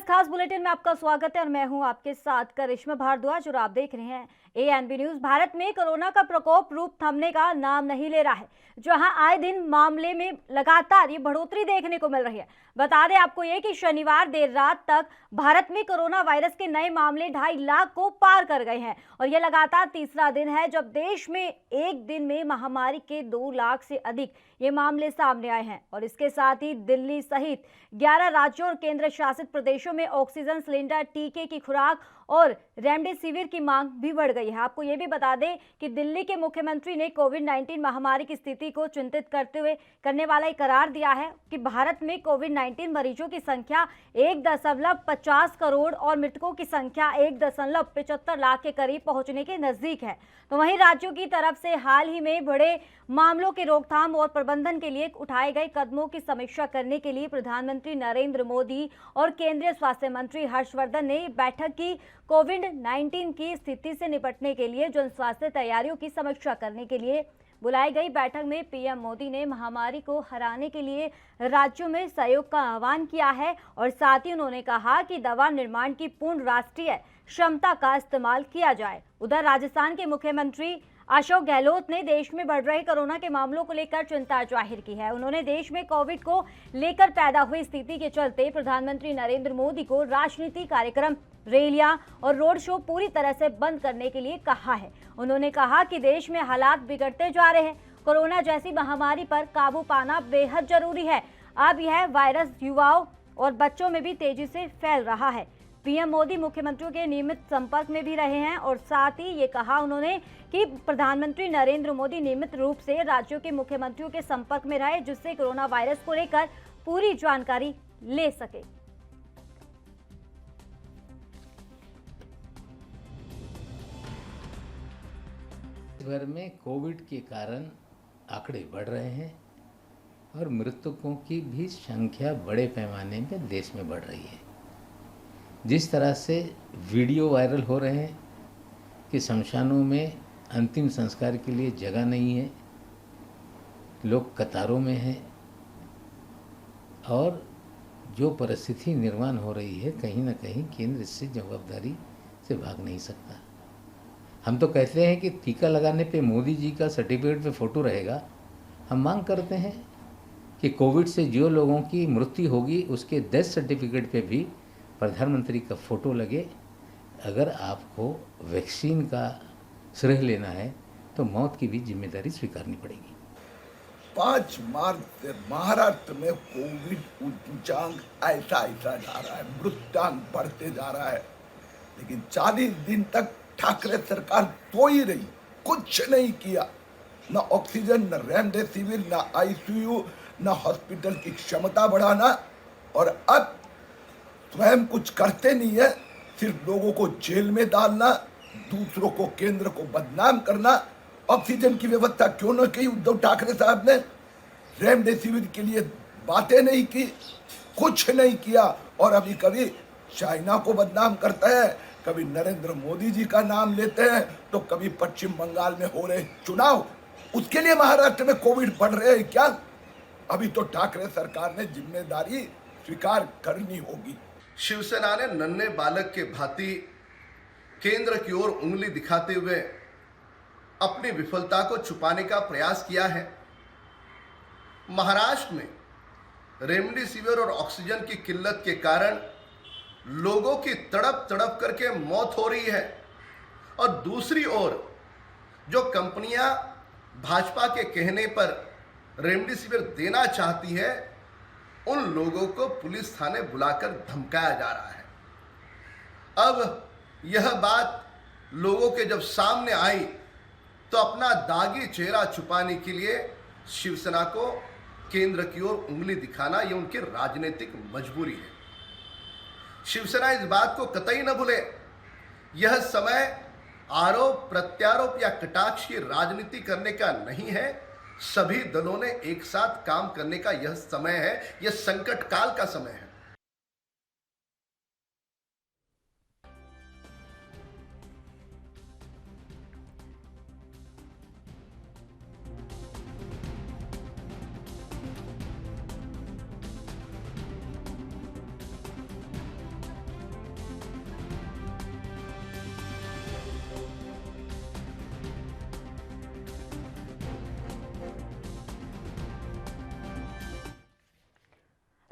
इस खास बुलेटिन में आपका स्वागत है और मैं हूं आपके साथ करिश्मा भारद्वाज और आप देख रहे हैं एएनबी न्यूज। भारत में कोरोना का प्रकोप रूप थमने का नाम नहीं ले रहा है, जहां आए दिन मामले में लगातार ये बढ़ोतरी देखने को मिल रही है। बता दें आपको ये कि शनिवार देर रात तक भारत में कोरोना वायरस के नए मामले 2.5 लाख को पार कर गए हैं और यह लगातार तीसरा दिन है जब देश में एक दिन में महामारी के 2 लाख से अधिक ये मामले सामने आए हैं। और इसके साथ ही दिल्ली सहित 11 राज्यों और केंद्र शासित प्रदेशों में ऑक्सीजन सिलेंडर, टीके की खुराक और रेमडेसिविर की मांग भी बढ़ गई है। आपको ये भी बता दें कि दिल्ली के मुख्यमंत्री ने कोविड-19 महामारी की स्थिति को चिंतित करते हुए करने वाला एक करार दिया है कि भारत में कोविड-19 मरीजों की संख्या 1.50 करोड़ और मृतकों की संख्या 1.75 लाख के करीब पहुंचने के नजदीक है। तो वहीं राज्यों की तरफ से हाल ही में बड़े मामलों के रोकथाम और प्रबंधन के लिए उठाए गए कदमों की समीक्षा करने के लिए प्रधानमंत्री नरेंद्र मोदी और केंद्रीय स्वास्थ्य मंत्री हर्षवर्धन ने बैठक की। कोविड-19 की स्थिति से निपटने के लिए जन स्वास्थ्य तैयारियों की समीक्षा करने के लिए बुलाई गई बैठक में पीएम मोदी ने महामारी को हराने के लिए राज्यों में सहयोग का आह्वान किया है और साथ ही उन्होंने कहा कि दवा निर्माण की पूर्ण राष्ट्रीय क्षमता का इस्तेमाल किया जाए। उधर राजस्थान के मुख्यमंत्री अशोक गहलोत ने देश में बढ़ रहे कोरोना के मामलों को लेकर चिंता जाहिर की है। उन्होंने देश में कोविड को लेकर पैदा हुई स्थिति के चलते प्रधानमंत्री नरेंद्र मोदी को राजनीतिक कार्यक्रम, रैलियां और रोड शो पूरी तरह से बंद करने के लिए कहा है। उन्होंने कहा कि देश में हालात बिगड़ते जा रहे हैं, कोरोना जैसी महामारी पर काबू पाना बेहद जरूरी है। अब यह वायरस युवाओं और बच्चों में भी तेजी से फैल रहा है। पीएम मोदी मुख्यमंत्रियों के नियमित संपर्क में भी रहे हैं और साथ ही ये कहा उन्होंने कि प्रधानमंत्री नरेंद्र मोदी नियमित रूप से राज्यों के मुख्यमंत्रियों के संपर्क में रहे, जिससे कोरोना वायरस को लेकर पूरी जानकारी ले सके। भर में कोविड के कारण आंकड़े बढ़ रहे हैं और मृतकों की भी संख्या बड़े पैमाने में देश में बढ़ रही है। जिस तरह से वीडियो वायरल हो रहे हैं कि शमशानों में अंतिम संस्कार के लिए जगह नहीं है, लोग कतारों में हैं और जो परिस्थिति निर्माण हो रही है, कहीं ना कहीं केंद्र इससे जवाबदारी से भाग नहीं सकता। हम तो कहते हैं कि टीका लगाने पे मोदी जी का सर्टिफिकेट पे फ़ोटो रहेगा। हम मांग करते हैं कि कोविड से जो लोगों की मृत्यु होगी उसके डेथ सर्टिफिकेट पे भी प्रधानमंत्री का फ़ोटो लगे। अगर आपको वैक्सीन का श्रेय लेना है तो मौत की भी जिम्मेदारी स्वीकारनी पड़ेगी। 5 मार्च से महाराष्ट्र में कोविड सूचांक ऐसा जा रहा है, मृत्यांक बढ़ते जा रहा है, लेकिन 40 दिन तक ठाकरे सरकार सो ही रही, कुछ नहीं किया। न ऑक्सीजन, न रेमडेसिविर, न आईसीयू, न हॉस्पिटल की क्षमता बढ़ाना, और अब स्वयं कुछ करते नहीं है, सिर्फ लोगों को जेल में डालना, दूसरों को, केंद्र को बदनाम करना। ऑक्सीजन की व्यवस्था क्यों न की उद्धव ठाकरे साहब ने? रेमडेसिविर के लिए बातें नहीं की, कुछ नहीं किया। और अभी कभी चाइना को बदनाम करता है, कभी नरेंद्र मोदी जी का नाम लेते हैं, तो कभी पश्चिम बंगाल में हो रहे चुनाव, उसके लिए महाराष्ट्र में कोविड बढ़ रहे हैं क्या? अभी तो ठाकरे सरकार ने जिम्मेदारी स्वीकार करनी होगी। शिवसेना ने नन्हे बालक के भांति केंद्र की ओर उंगली दिखाते हुए अपनी विफलता को छुपाने का प्रयास किया है। महाराष्ट्र में रेमडेसिविर और ऑक्सीजन की किल्लत के कारण लोगों की तड़प तड़प करके मौत हो रही है, और दूसरी ओर जो कंपनियां भाजपा के कहने पर रेमडेसिविर देना चाहती है, उन लोगों को पुलिस थाने बुलाकर धमकाया जा रहा है। अब यह बात लोगों के जब सामने आई तो अपना दागी चेहरा छुपाने के लिए शिवसेना को केंद्र की ओर उंगली दिखाना यह उनकी राजनीतिक मजबूरी है। शिवसेना इस बात को कतई न भूले, यह समय आरोप प्रत्यारोप या कटाक्ष की राजनीति करने का नहीं है। सभी दलों ने एक साथ काम करने का यह समय है, यह संकट काल का समय है।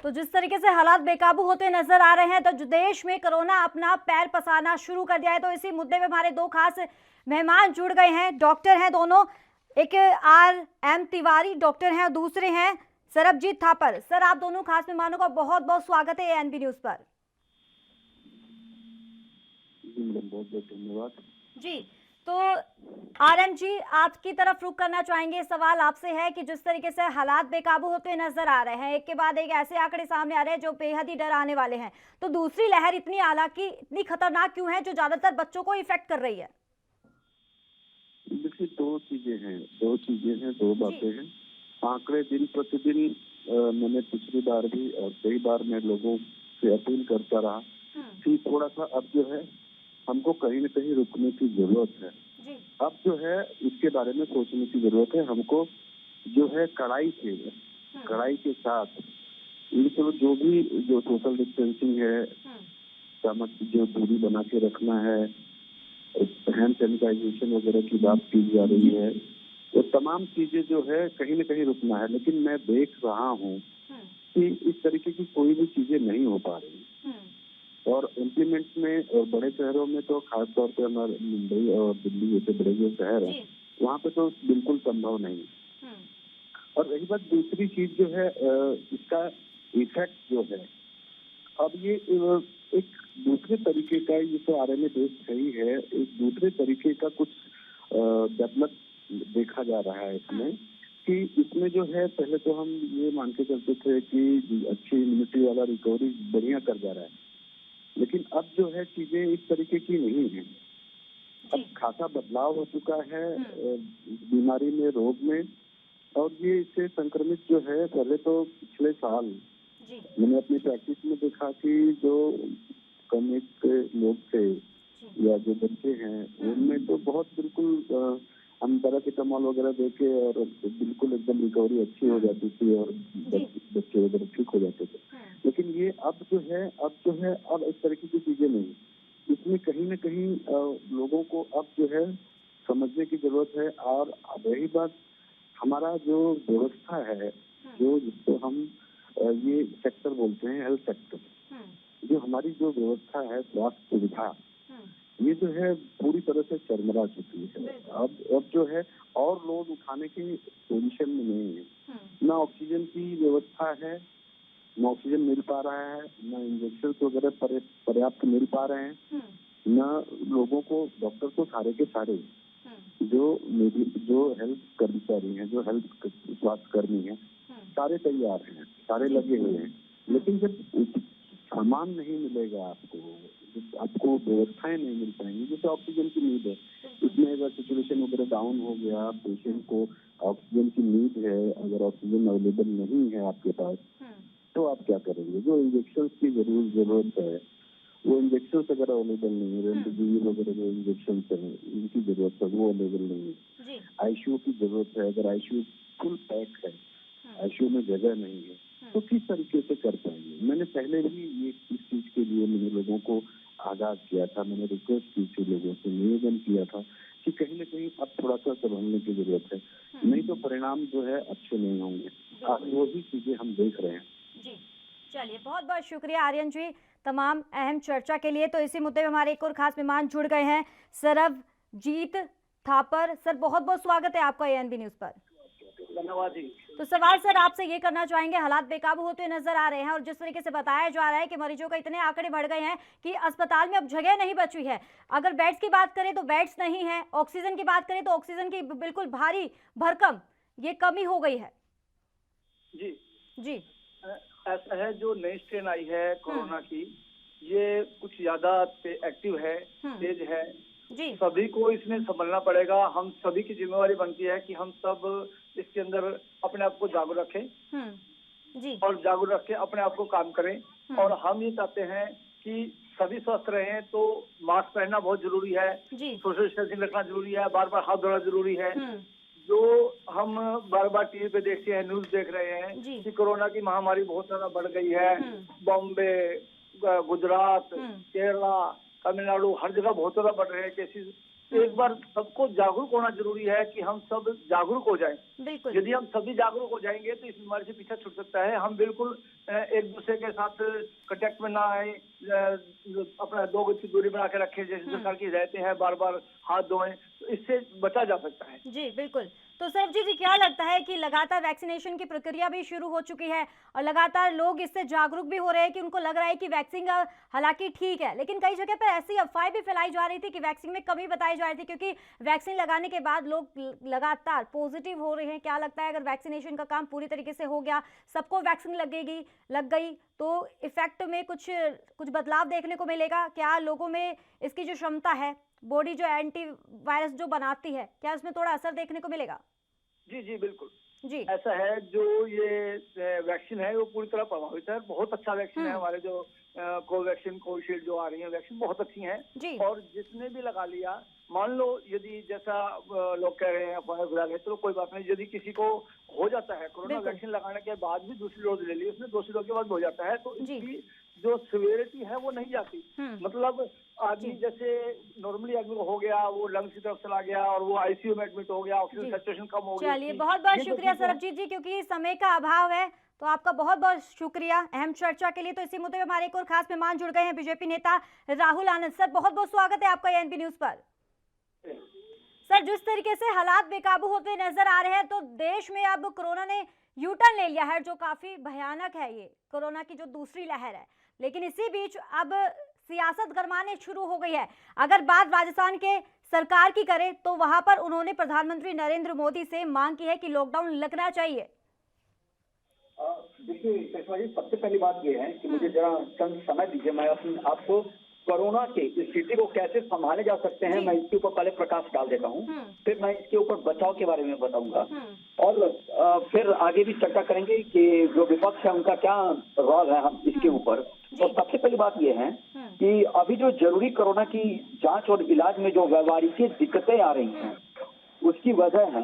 तो जिस तरीके से हालात बेकाबू होते नजर आ रहे हैं, तो जो देश में कोरोना अपना पैर पसारना शुरू कर दिया है, तो इसी मुद्दे पे हमारे दो खास मेहमान जुड़ गए हैं। डॉक्टर हैं दोनों, एक RM तिवारी डॉक्टर हैं और दूसरे हैं सरबजीत थापर। सर, आप दोनों खास मेहमानों का बहुत बहुत स्वागत है ANB न्यूज पर। बहुत बहुत धन्यवाद जी, तो RM जी, आपकी तरफ रुख करना चाहेंगे। सवाल आपसे है कि जिस तरीके से हालात बेकाबू होते नजर आ रहे हैं, एक के बाद एक ऐसे आंकड़े सामने आ रहे हैं जो बेहद ही डराने वाले हैं, तो दूसरी लहर इतनी हालांकि इतनी खतरनाक क्यों है जो ज्यादातर बच्चों को इफेक्ट कर रही है? देखिए, दो चीजें हैं, दो बातें हैं। आंकड़े दिन प्रतिदिन मैंने पिछली बार भी और कई बार मैं लोगों से अपील करता रहा कि थोड़ा सा अब जो है हमको कहीं न कहीं रुकने की जरूरत है। अब जो है इसके बारे में सोचने की जरूरत है। हमको जो है कड़ाई के साथ जो भी जो सोशल डिस्टेंसिंग है, जो दूरी बना के रखना है, हैंड सैनिटाइजेशन वगैरह की बात की जा रही है, तो तमाम चीजें जो है कहीं न कहीं रुकना है। लेकिन मैं देख रहा हूँ कि इस तरीके की कोई भी चीजें नहीं हो पा रही, और इम्प्लीमेंट में और बड़े शहरों में तो खास तौर पे हमारे मुंबई और दिल्ली जैसे बड़े जो शहर हैं, वहाँ पे तो बिल्कुल संभव नहीं। और रही बात दूसरी चीज जो है, इसका इफेक्ट जो है, अब ये एक दूसरे तरीके का, ये तो RNA बेस्ड सही है, एक दूसरे तरीके का कुछ डेवलप देखा जा रहा है इसमें, कि इसमें जो है पहले तो हम ये मान के चलते थे कि अच्छी इम्यूनिटी वाला रिकवरी बढ़िया कर जा रहा है, लेकिन अब जो है चीजें इस तरीके की नहीं है। अब खासा बदलाव हो चुका है बीमारी में, रोग में, और ये इससे संक्रमित जो है, पहले तो पिछले साल मैंने अपनी प्रैक्टिस में देखा कि जो कम एज के लोग थे या जो बच्चे हैं, उनमें तो बहुत बिल्कुल हम पैरासिटामोल वगैरह देके और बिल्कुल एकदम रिकवरी अच्छी हो जाती थी और बच्चे वगैरह ठीक हो जाते थे। लेकिन ये अब जो है अब इस तरीके की चीजें नहीं, इसमें कहीं न कहीं लोगों को अब जो है समझने की जरूरत है। और रही बात हमारा जो व्यवस्था है, जो जिसको हम ये सेक्टर बोलते हैं, हेल्थ सेक्टर, जो हमारी जो व्यवस्था है, स्वास्थ्य सुविधा, ये जो है पूरी तरह से चरमरा चुकी है। अब जो है और लोग उठाने की पोजीशन में नहीं है। ना ऑक्सीजन की व्यवस्था है, न ऑक्सीजन मिल पा रहा है, न इंजेक्शन वगैरह पर्याप्त मिल पा रहे हैं, न लोगों को, डॉक्टर तो सारे के सारे जो हेल्थ कर्मचारी हैं, जो हेल्थ स्वास्थ्य कर्मी हैं, सारे तैयार हैं, सारे लगे हुए हैं। लेकिन जब सामान नहीं मिलेगा आपको व्यवस्थाएं नहीं मिल पाएंगी, जैसे ऑक्सीजन की नीड है, इसमें अगर सिचुएशन वगैरह डाउन हो गया, पेशेंट को ऑक्सीजन की नीड है, अगर ऑक्सीजन अवेलेबल नहीं है आपके पास, तो आप क्या करेंगे? जो इंजेक्शन की जरूरत है, वो इंजेक्शन अगर अवेलेबल नहीं है, रेमडेसिविर वगैरह जो इंजेक्शन है इनकी जरूरत है, वो अवेलेबल नहीं है। ICU की जरूरत है, अगर ICU फुल पैक है, ICU में जगह नहीं है, तो किस तरीके से कर पाएंगे? मैंने पहले भी ये इस चीज के लिए मैंने लोगों को आगाह किया था, मैंने रिक्वेस्ट की थी, लोगों से निवेदन किया था कि कहीं न कहीं अब थोड़ा सा संभलने की जरूरत है, नहीं तो परिणाम जो है अच्छे नहीं होंगे। आज वही चीजें हम देख रहे हैं। जी, चलिए, बहुत बहुत शुक्रिया आर्यन जी तमाम अहम चर्चा के लिए। तो इसी मुद्दे में हमारे एक और खास मेहमान जुड़ गए हैं, सरबजीत थापर। सर, बहुत बहुत स्वागत है आपका ANB न्यूज पर। धन्यवाद जी। तो सवाल सर आपसे ये करना चाहेंगे, हालात बेकाबू होते नजर आ रहे हैं और जिस तरीके से बताया जा रहा है कि मरीजों का इतने आंकड़े बढ़ गए हैं कि अस्पताल में अब जगह नहीं बची है। अगर बेड्स की बात करें तो बेड्स नहीं है, ऑक्सीजन की बात करें तो ऑक्सीजन की बिल्कुल भारी भरकम ये कमी हो गई है। जी ऐसा है, जो नई स्ट्रेन आई है कोरोना की, ये कुछ ज्यादा एक्टिव है, तेज है जी। सभी को इसमें संभलना पड़ेगा। हम सभी की जिम्मेवारी बनती है कि हम सब इसके अंदर अपने आप को जागरूक रखें जी, और जागरूक रख के अपने आप को काम करें। और हम ये चाहते हैं कि सभी स्वस्थ रहें, तो मास्क पहनना बहुत जरूरी है, सोशल डिस्टेंसिंग रखना जरूरी है, बार बार हाथ धोना जरूरी है। जो हम बार बार टीवी पे देखते हैं, न्यूज देख रहे हैं कि कोरोना की महामारी बहुत ज्यादा बढ़ गई है, बॉम्बे, गुजरात, केरला, तमिलनाडु, हर जगह बहुत ज्यादा बढ़ रहे हैं केसेस। एक बार सबको जागरूक होना जरूरी है कि हम सब जागरूक हो जाएं। बिल्कुल। यदि हम सभी जागरूक हो जाएंगे तो इस बीमारी से पीछा छूट सकता है। हम बिल्कुल एक दूसरे के साथ कांटेक्ट में ना आए, अपना 2 गज की दूरी बना के रखें, जैसे सरकार की हिदायतें हैं, बार बार हाथ धोएं, तो इससे बचा जा सकता है। जी बिल्कुल। तो सरबजीत जी, क्या लगता है कि लगातार वैक्सीनेशन की प्रक्रिया भी शुरू हो चुकी है और लगातार लोग इससे जागरूक भी हो रहे हैं कि उनको लग रहा है कि वैक्सीन हालांकि ठीक है, लेकिन कई जगह पर ऐसी अफवाहें भी फैलाई जा रही थी कि वैक्सीन में कमी बताई जा रही थी, क्योंकि वैक्सीन लगाने के बाद लोग लगातार पॉजिटिव हो रहे हैं। क्या लगता है अगर वैक्सीनेशन का काम पूरी तरीके से हो गया, सबको वैक्सीन लग गई तो इफेक्ट में कुछ बदलाव देखने को मिलेगा? क्या लोगों में इसकी जो क्षमता है, बॉडी जो एंटीवायरस जो बनाती है, क्या उसमें थोड़ा असर देखने को मिलेगा? जी जी बिल्कुल जी। ऐसा है। जो ये वैक्सीन है वो पूरी तरह प्रभावित है। बहुत अच्छा वैक्सीन है। हमारे जो कोवैक्सीन, कोविशील्ड जो आ रही है वैक्सीन बहुत अच्छी हैं। जी। और जिसने भी लगा लिया, मान लो यदि जैसा लोग कह रहे हैं अफवाह फैला रहे हैं, तो कोई बात नहीं। यदि किसी को हो जाता है कोरोना वैक्सीन लगाने के बाद भी दूसरी डोज ले ली, उसने दूसरी डोज के बाद हो जाता है, तो इसकी जो सिवियरिटी है वो नहीं जाती। मतलब आदमी जैसे नॉर्मली आदमी को हो गया, वो लंग्स की तरफ चला गया और वो आईसीयू में एडमिट हो गया, ऑक्सीजन सैचुरेशन कम हो गया। चलिए, बहुत बहुत शुक्रिया सरबजीत जी, क्योंकि समय का अभाव है तो आपका बहुत बहुत शुक्रिया अहम चर्चा के लिए। तो इसी मुद्दे में हमारे एक और खास मेहमान जुड़ गए हैं, बीजेपी नेता राहुल आनंद। सर, बहुत बहुत स्वागत है आपका एएनबी न्यूज पर। सर, जिस तरीके से हालात बेकाबू होते नजर आ रहे हैं, तो देश में अब कोरोना ने यू टर्न ले लिया है, जो काफी भयानक है ये कोरोना की जो दूसरी लहर है। लेकिन इसी बीच अब सियासत गरमाने शुरू हो गई है। अगर बात राजस्थान के सरकार की करें तो वहां पर उन्होंने प्रधानमंत्री नरेंद्र मोदी से मांग की है कि लॉकडाउन लगना चाहिए। देखिए कृष्णा जी, सबसे पहली बात यह है कि मुझे जरा चंद समय दीजिए, मैं आपको कोरोना के स्थिति को कैसे संभाले जा सकते हैं मैं इसके ऊपर पहले प्रकाश डाल देता हूं, फिर मैं इसके ऊपर बचाव के बारे में बताऊंगा और फिर आगे भी चर्चा करेंगे कि जो विपक्ष है उनका क्या रोल है हम इसके ऊपर। तो सबसे पहली बात यह है कि अभी जो जरूरी कोरोना की जांच और इलाज में जो व्यवहारिक दिक्कतें आ रही हैं उसकी वजह है,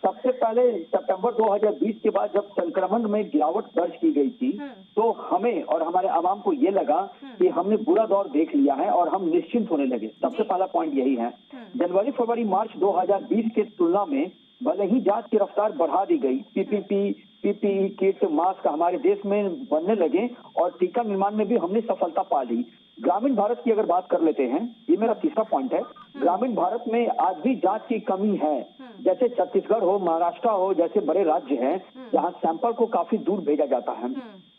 सबसे पहले सितंबर 2020 के बाद जब संक्रमण में गिरावट दर्ज की गई थी तो हमें और हमारे आवाम को ये लगा कि हमने बुरा दौर देख लिया है और हम निश्चिंत होने लगे। सबसे पहला पॉइंट यही है। जनवरी, फरवरी, मार्च 2020 के तुलना में भले ही जांच की रफ्तार बढ़ा दी गई, पीपीई किट, मास्क हमारे देश में बनने लगे और टीका निर्माण में भी हमने सफलता पा ली। ग्रामीण भारत की अगर बात कर लेते हैं, ये मेरा तीसरा पॉइंट है। ग्रामीण भारत में आज भी जांच की कमी है। जैसे छत्तीसगढ़ हो, महाराष्ट्र हो, जैसे बड़े राज्य हैं जहां सैंपल को काफी दूर भेजा जाता है।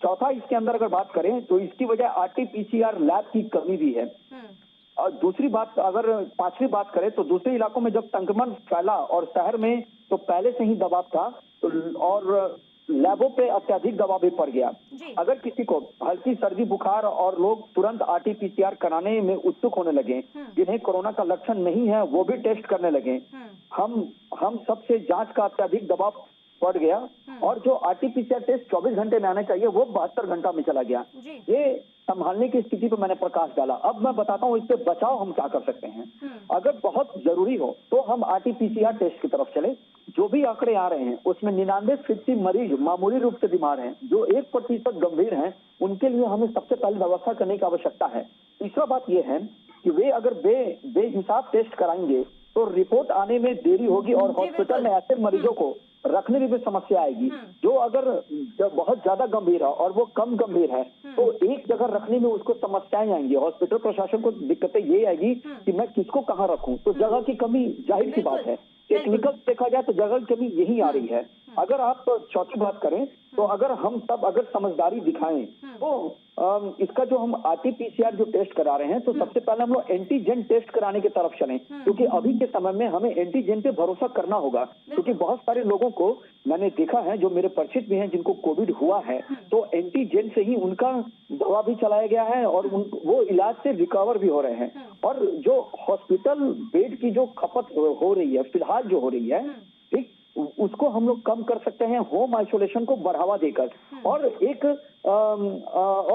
चौथा, इसके अंदर अगर बात करें तो इसकी वजह आरटी-पीसीआर लैब की कमी भी है। और दूसरी बात, अगर पांचवी बात करें तो दूसरे इलाकों में जब संक्रमण फैला और शहर में तो पहले से ही दबाव था तो और लैबों पे अत्यधिक दबाव भी पड़ गया। अगर किसी को हल्की सर्दी बुखार और लोग तुरंत आरटी-पीसीआर कराने में उत्सुक होने लगे, जिन्हें कोरोना का लक्षण नहीं है वो भी टेस्ट करने लगे। हम सबसे जांच का अत्यधिक दबाव पड़ गया और जो आरटी-पीसीआर टेस्ट 24 घंटे में आना चाहिए वो 72 घंटा में चला गया। ये संभालने की स्थिति पर मैंने प्रकाश डाला। अब मैं बताता हूँ इससे बचाव हम क्या कर सकते हैं। अगर बहुत जरूरी हो तो हम आरटी-पीसीआर टेस्ट की तरफ चले। जो भी आंकड़े आ रहे हैं उसमें 99% मरीज मामूली रूप से बीमार हैं, जो 1% गंभीर हैं, उनके लिए हमें सबसे पहले व्यवस्था करने की आवश्यकता है। तीसरा बात यह है कि वे अगर बेहिसाब टेस्ट कराएंगे तो रिपोर्ट आने में देरी होगी और हॉस्पिटल में ऐसे मरीजों को रखने में भी समस्या आएगी। जो अगर बहुत ज्यादा गंभीर है और वो कम गंभीर है तो एक जगह रखने में उसको समस्याएं आएंगी। हॉस्पिटल प्रशासन को दिक्कतें ये आएगी कि मैं किसको कहाँ रखूं, तो जगह की कमी जाहिर सी बात है। टेक्निकल देखा जाए तो जगह की कमी यही आ रही है। अगर आप चौथी बात करें तो अगर हम सब अगर समझदारी दिखाएं तो इसका जो हम आरटी-पीसीआर जो टेस्ट करा रहे हैं तो सबसे पहले हम लोग एंटीजन टेस्ट कराने की तरफ चलें, क्योंकि अभी के समय में हमें एंटीजन पे भरोसा करना होगा। क्योंकि बहुत सारे लोगों को मैंने देखा है जो मेरे परिचित भी हैं जिनको कोविड हुआ है, तो एंटीजन से ही उनका दवा भी चलाया गया है और वो इलाज से रिकवर भी हो रहे हैं। और जो हॉस्पिटल बेड की जो खपत हो रही है फिलहाल जो हो रही है, ठीक, उसको हम लोग कम कर सकते हैं होम आइसोलेशन को बढ़ावा देकर। और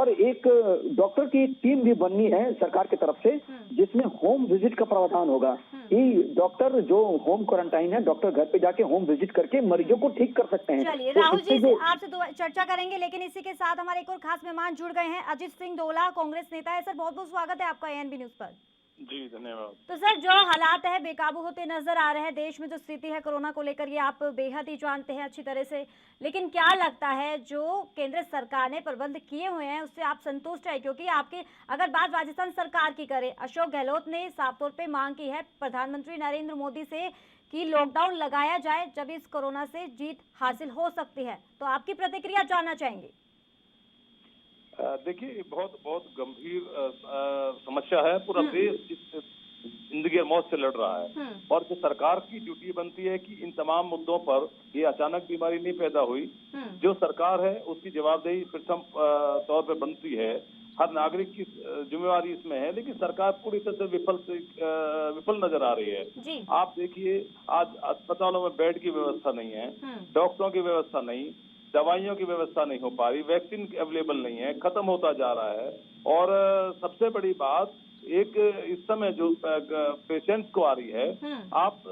एक डॉक्टर की टीम भी बननी है सरकार की तरफ से जिसमें होम विजिट का प्रावधान होगा कि डॉक्टर जो होम क्वारंटाइन है, डॉक्टर घर पे जाके होम विजिट करके मरीजों को ठीक कर सकते हैं। चलिए राहुल जी, आपसे चर्चा करेंगे, लेकिन इसी के साथ हमारे एक और खास मेहमान जुड़ गए हैं, अजित सिंह डोला, कांग्रेस नेता है। सर, बहुत बहुत स्वागत है आपका एएनबी न्यूज पर। जी धन्यवाद। तो सर, जो हालात है बेकाबू होते नजर आ रहे हैं देश में, जो स्थिति है कोरोना को लेकर, ये आप बेहद ही जानते हैं अच्छी तरह से, लेकिन क्या लगता है जो केंद्र सरकार ने प्रबंध किए हुए हैं उससे आप संतुष्ट है? क्योंकि आपके अगर बात राजस्थान सरकार की करें, अशोक गहलोत ने साफ तौर पे मांग की है प्रधानमंत्री नरेंद्र मोदी से कि लॉकडाउन लगाया जाए, जब इस कोरोना से जीत हासिल हो सकती है। तो आपकी प्रतिक्रिया जानना चाहेंगे। देखिए, बहुत गंभीर समस्या है। पूरा देश इस जिंदगी और मौत से लड़ रहा है और जो सरकार की ड्यूटी बनती है कि इन तमाम मुद्दों पर, ये अचानक बीमारी नहीं पैदा हुई, जो सरकार है उसकी जवाबदेही प्रथम तौर पर बनती है। हर नागरिक की जिम्मेवारी इसमें है, लेकिन सरकार पूरी तरह से विफल नजर आ रही है। आप देखिए, आज अस्पतालों में बेड की व्यवस्था नहीं है, डॉक्टरों की व्यवस्था नहीं, दवाइयों की व्यवस्था नहीं हो पा रही, वैक्सीन अवेलेबल नहीं है, खत्म होता जा रहा है। और सबसे बड़ी बात, एक इस समय जो पेशेंट्स को आ रही है, आप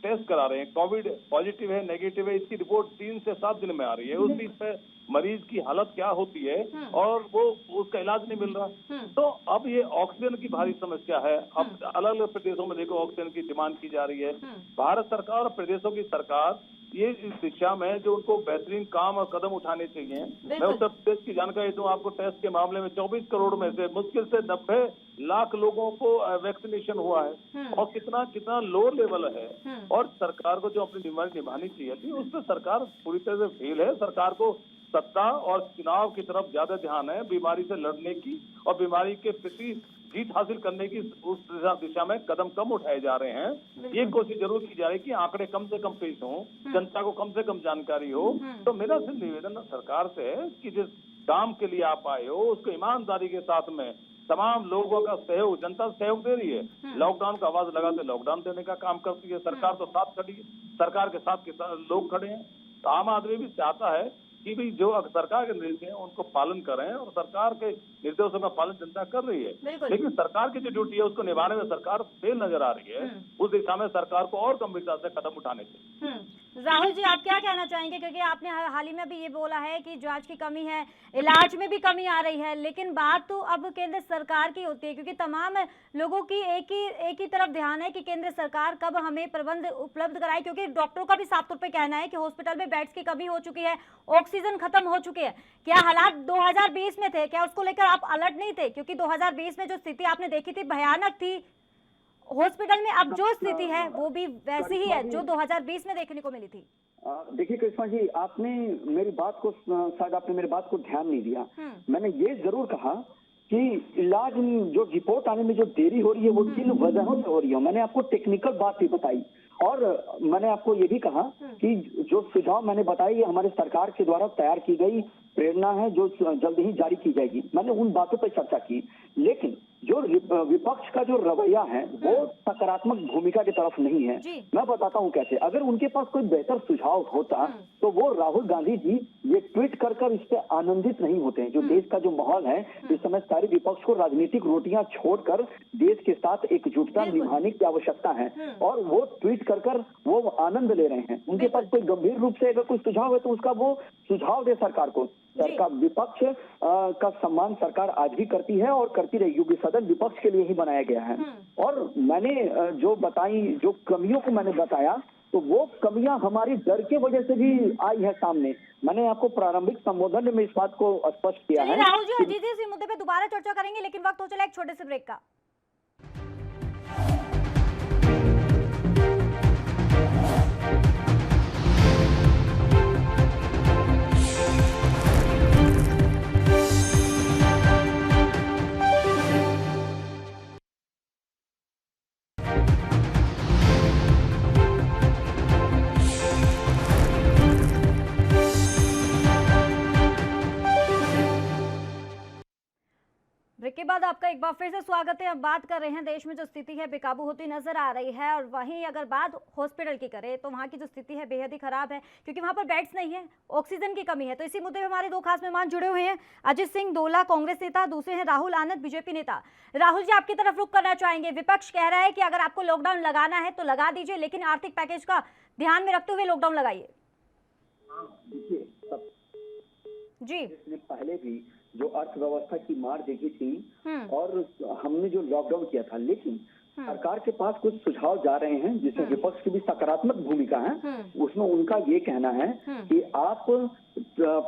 टेस्ट करा रहे हैं, कोविड पॉजिटिव है, नेगेटिव है, इसकी रिपोर्ट 3 से 7 दिन में आ रही है। उस बीच में मरीज की हालत क्या होती है और वो उसका इलाज नहीं मिल रहा। तो अब ये ऑक्सीजन की भारी समस्या है। अब अलग अलग प्रदेशों में देखो ऑक्सीजन की डिमांड की जा रही है। भारत सरकार और प्रदेशों की सरकार ये इस दिशा में जो उनको बेहतरीन काम और कदम उठाने चाहिए। मैं उत्तर प्रदेश की जानकारी दूं आपको, टेस्ट के मामले में 24 करोड़ में से मुश्किल से 90 लाख लोगों को वैक्सीनेशन हुआ है और कितना लो लेवल है। और सरकार को जो अपनी जिम्मेदारी निभानी चाहिए थी, उस पर सरकार पूरी तरह से फेल है। सरकार को सत्ता और चुनाव की तरफ ज्यादा ध्यान है, बीमारी से लड़ने की और बीमारी के प्रति जीत हासिल करने की उस दिशा में कदम कम उठाए जा रहे हैं। ये कोशिश जरूर की जा रही है कि आंकड़े कम से कम पेश हों, जनता को कम से कम जानकारी हो। तो मेरा सिर्फ निवेदन सरकार से है कि जिस काम के लिए आप आए हो उसको ईमानदारी के साथ में तमाम लोगों का सहयोग, जनता सहयोग दे रही है। लॉकडाउन का आवाज लगाते लॉकडाउन देने का काम करती है सरकार, तो साथ खड़ी है, सरकार के साथ लोग खड़े हैं। तो आम आदमी भी चाहता है कि भाई जो सरकार के निर्देश हैं उनको पालन करें और सरकार के निर्देशों का पालन जनता कर रही है। लेकिन सरकार की जो ड्यूटी है उसको निभाने में सरकार फेल नजर आ रही है। उस दिशा में सरकार को और गंभीरता से कदम उठाने चाहिए। राहुल जी, आप क्या कहना चाहेंगे? क्योंकि आपने हाल ही में भी ये बोला है कि जांच की कमी है, इलाज में भी कमी आ रही है, लेकिन बात तो अब केंद्र सरकार की होती है, क्योंकि तमाम लोगों की एक ही तरफ ध्यान है कि केंद्र सरकार कब हमें प्रबंध उपलब्ध कराए। क्योंकि डॉक्टरों का भी साफ तौर पे कहना है कि हॉस्पिटल में बेड्स की कमी हो चुकी है, ऑक्सीजन खत्म हो चुकी है। क्या हालात 2020 में थे, क्या उसको लेकर आप अलर्ट नहीं थे? क्योंकि 2020 में जो स्थिति आपने देखी थी भयानक थी हॉस्पिटल में, अब जो स्थिति है वो भी वैसी ही है जो 2020 में देखने को मिली थी। देखिए कृष्णा जी, आपने मेरी बात को शायद आपने मेरी बात को ध्यान नहीं दिया। मैंने ये जरूर कहा कि इलाज जो रिपोर्ट आने में जो देरी हो रही है वो किन वजहों से हो रही है। मैंने आपको टेक्निकल बात भी बताई और मैंने आपको ये भी कहा कि जो सुझाव मैंने बताया ये हमारे सरकार के द्वारा तैयार की गई प्रेरणा है जो जल्द ही जारी की जाएगी। मैंने उन बातों पर चर्चा की, लेकिन जो विपक्ष का जो रवैया है वो सकारात्मक भूमिका की तरफ नहीं है। मैं बताता हूँ कैसे। अगर उनके पास कोई बेहतर सुझाव होता तो वो राहुल गांधी जी ये ट्वीट कर इस पे आनंदित नहीं होते हैं। जो देश का जो माहौल है इस समय सारे विपक्ष को राजनीतिक रोटियां छोड़कर देश के साथ एकजुटता निभाने की आवश्यकता है और वो ट्वीट कर वो आनंद ले रहे हैं। उनके पास कोई गंभीर रूप से अगर कोई सुझाव है तो उसका वो सुझाव दे सरकार को। सरकार विपक्ष का सम्मान सरकार आज भी करती है और करती रहेगी, क्योंकि सदन विपक्ष के लिए ही बनाया गया है। और मैंने जो बताई, जो कमियों को मैंने बताया, तो वो कमियां हमारी डर के वजह से भी आई है सामने। मैंने आपको प्रारंभिक संबोधन में इस बात को स्पष्ट किया है। राहुल जी, अजीत जी, इस मुद्दे पे दोबारा चर्चा करेंगे, लेकिन वक्त हो चला एक छोटे से ब्रेक का। ब्रेक के बाद आपका एक बार फिर से स्वागत है। अब बात कर रहे हैं देश में जो स्थिति है बेकाबू होती नजर आ रही है, और वहीं अगर बात हॉस्पिटल की करें तो वहां की जो स्थिति है बेहद ही खराब है, क्योंकि वहां पर बेड्स नहीं है, ऑक्सीजन की कमी है। तो इसी मुद्दे पे हमारे दो खास मेहमान जुड़े हुए हैं। अजित सिंह दोला, कांग्रेस नेता, दूसरे हैं राहुल आनंद, बीजेपी नेता। राहुल जी, आपकी तरफ रुख करना चाहेंगे। विपक्ष कह रहा है कि अगर आपको लॉकडाउन लगाना है तो लगा दीजिए, लेकिन आर्थिक पैकेज का ध्यान में रखते हुए लॉकडाउन लगाइए। देखिए जी, पहले भी जो अर्थव्यवस्था की मार देखी थी और हमने जो लॉकडाउन किया था, लेकिन सरकार के पास कुछ सुझाव जा रहे हैं जिसमें विपक्ष की भी सकारात्मक भूमिका है। उसमें उनका ये कहना है कि आप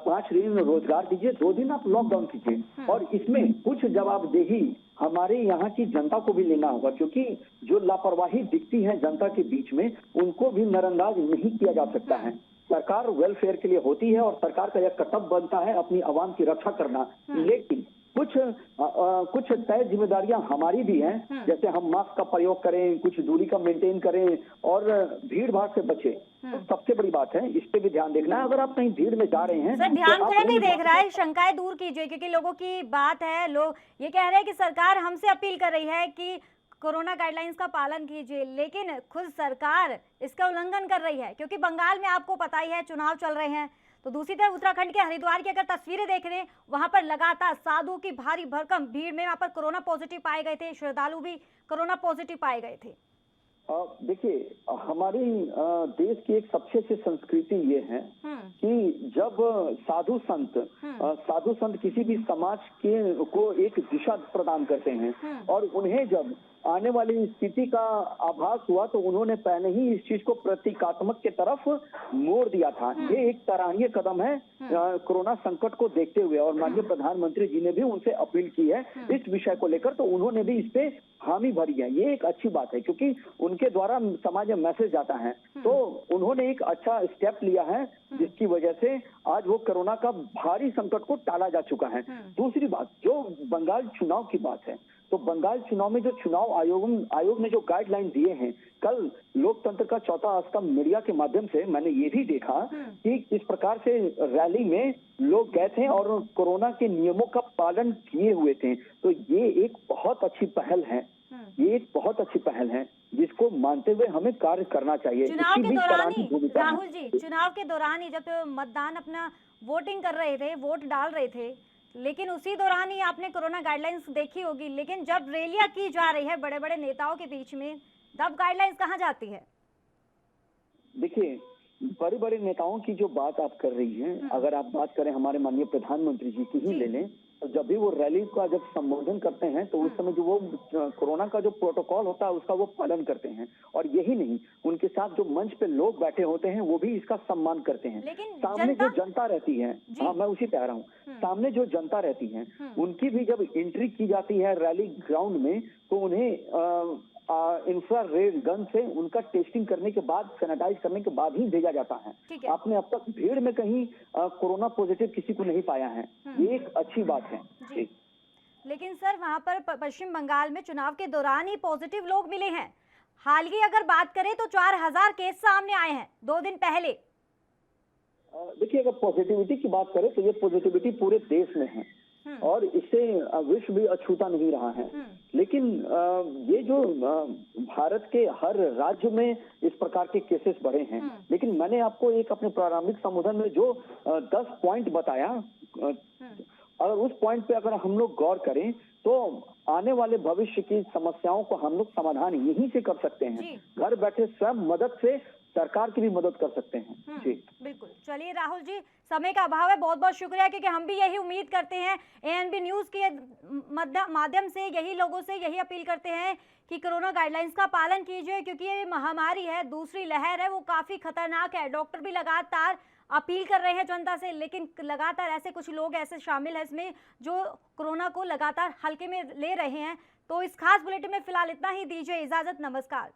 5 दिन रोजगार दीजिए, 2 दिन आप लॉकडाउन कीजिए, और इसमें कुछ जवाबदेही हमारे यहाँ की जनता को भी लेना होगा, क्योंकि जो लापरवाही दिखती है जनता के बीच में उनको भी नजरअंदाज नहीं किया जा सकता है। सरकार वेलफेयर के लिए होती है और सरकार का यह कर्तव्य बनता है अपनी आवाम की रक्षा करना, लेकिन कुछ तय जिम्मेदारियां हमारी भी हैं, जैसे हम मास्क का प्रयोग करें, कुछ दूरी का मेंटेन करें और भीड़ भाड़ से बचे। तो सबसे बड़ी बात है, इस पे भी ध्यान देखना है। अगर आप कहीं भीड़ में जा रहे हैं सर, ध्यान कौन नहीं देख रहा है? शंकाएं दूर कीजिए, क्योंकि लोगों की बात है, लोग ये कह रहे हैं कि सरकार हमसे अपील कर रही है कि कोरोना गाइडलाइंस का पालन कीजिए, लेकिन खुद सरकार इसका उल्लंघन कर रही है, क्योंकि बंगाल में आपको पता ही है चुनाव चल रहे हैं। तो दूसरी तरफ उत्तराखंड के हरिद्वार की अगर तस्वीरें देख रहे हैं, वहां पर लगातार साधुओं की भारी भरकम भीड़ में वहां पर कोरोना पॉजिटिव पाए गए थे, श्रद्धालु भी कोरोना पॉजिटिव पाए गए थे। देखिए, हमारी देश की एक सबसे अच्छी संस्कृति ये है कि जब साधु संत किसी भी समाज के को एक दिशा प्रदान करते हैं और उन्हें जब आने वाली स्थिति का आभास हुआ तो उन्होंने पहले ही इस चीज को प्रतीकात्मक के तरफ मोड़ दिया था। ये एक सराहनीय कदम है कोरोना संकट को देखते हुए, और माननीय प्रधानमंत्री जी ने भी उनसे अपील की है इस विषय को लेकर, तो उन्होंने भी इस पे हामी भरी है। ये एक अच्छी बात है क्योंकि उनके द्वारा समाज में मैसेज जाता है, तो उन्होंने एक अच्छा स्टेप लिया है जिसकी वजह से आज वो कोरोना का भारी संकट को टाला जा चुका है। दूसरी बात, जो बंगाल चुनाव की बात है, तो बंगाल चुनाव में जो चुनाव आयोग ने जो गाइडलाइन दिए हैं, कल लोकतंत्र का चौथा स्तंभ मीडिया के माध्यम से मैंने ये भी देखा कि किस प्रकार से रैली में लोग गए थे और कोरोना के नियमों का पालन किए हुए थे। तो ये एक बहुत अच्छी पहल है, ये एक बहुत अच्छी पहल है जिसको मानते हुए हमें कार्य करना चाहिए। चुनाव के दौरान ही राहुल जी, चुनाव के दौरान ही जब मतदान अपना वोटिंग कर रहे थे, वोट डाल रहे थे, लेकिन उसी दौरान ही आपने कोरोना गाइडलाइंस देखी होगी, लेकिन जब रैलियां की जा रही है बड़े बड़े नेताओं के बीच में, तब गाइडलाइंस कहाँ जाती है? देखिए, बड़े बड़े नेताओं की जो बात आप कर रही हैं, अगर आप बात करें हमारे माननीय प्रधानमंत्री जी की ही ले लें, तो जब भी वो रैली का जब संबोधन करते हैं तो उस समय जो वो कोरोना का जो प्रोटोकॉल होता है उसका वो पालन करते हैं। और यही नहीं, उनके साथ जो मंच पे लोग बैठे होते हैं वो भी इसका सम्मान करते हैं। सामने जो जनता रहती है, हाँ मैं उसी पे आ रहा हूँ, सामने जो जनता रहती है उनकी भी जब एंट्री की जाती है रैली ग्राउंड में, तो उन्हें इंफ्रारेड गन से उनका टेस्टिंग करने के बाद, सैनिटाइज करने के बाद ही भेजा जाता है। आपने अब तक भीड़ में कहीं कोरोना पॉजिटिव किसी को नहीं पाया है, ये एक अच्छी बात है। लेकिन सर, वहां पर पश्चिम बंगाल में चुनाव के दौरान ही पॉजिटिव लोग मिले हैं। हाल की अगर बात करें तो 4000 केस सामने आए हैं 2 दिन पहले। देखिए, अगर पॉजिटिविटी की बात करें तो ये पॉजिटिविटी पूरे देश में है और इससे विश्व भी अछूता नहीं रहा है। लेकिन ये जो भारत के हर राज्य में इस प्रकार के केसेस बढ़े हैं, लेकिन मैंने आपको एक अपने प्रारंभिक संबोधन में जो 10 पॉइंट बताया, अगर उस पॉइंट पे अगर हम लोग गौर करें तो आने वाले भविष्य की समस्याओं को हम लोग समाधान यहीं से कर सकते हैं। घर बैठे स्वयं मदद से सरकार की भी मदद कर सकते हैं। जी बिल्कुल। चलिए राहुल जी, समय का अभाव है, बहुत बहुत शुक्रिया, क्योंकि हम भी यही उम्मीद करते हैं, ANB न्यूज के माध्यम से यही लोगों से यही अपील करते हैं कि कोरोना गाइडलाइंस का पालन कीजिए, क्योंकि ये महामारी है, दूसरी लहर है, वो काफी खतरनाक है। डॉक्टर भी लगातार अपील कर रहे हैं जनता से, लेकिन लगातार ऐसे कुछ लोग ऐसे शामिल हैं इसमें जो कोरोना को लगातार हल्के में ले रहे हैं। तो इस खास बुलेटिन में फिलहाल इतना ही, दीजिए इजाजत, नमस्कार।